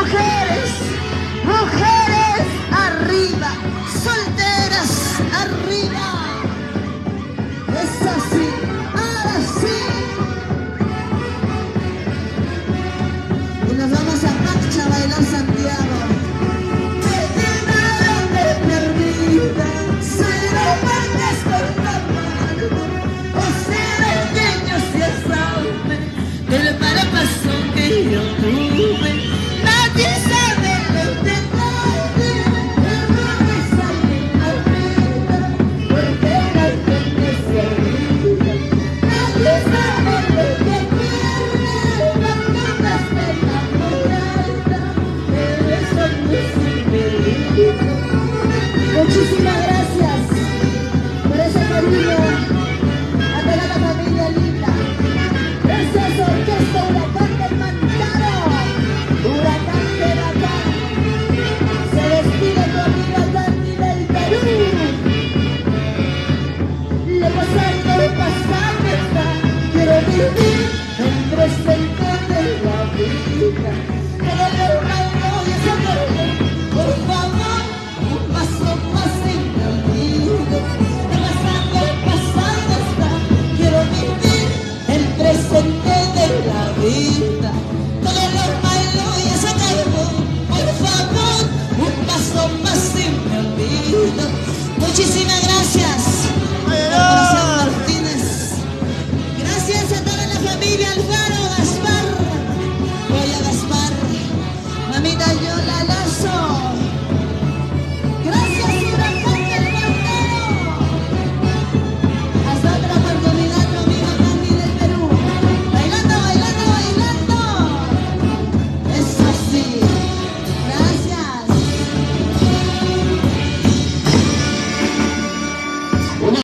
mujeres, mujeres arriba, solteras arriba. Es así, ahora sí. Y nos vamos a Pacha a bailar Santiago. Me permita, si no mandas con la mano, o ser pequeño si es hombre, el parapasón que yo tuve. Nadie sabe lo que nadie, no me sale a vida, porque la gente se olvida. Nadie sabe lo que quiere, cuando estás enamorada, pero eso no sirve. Muchísimas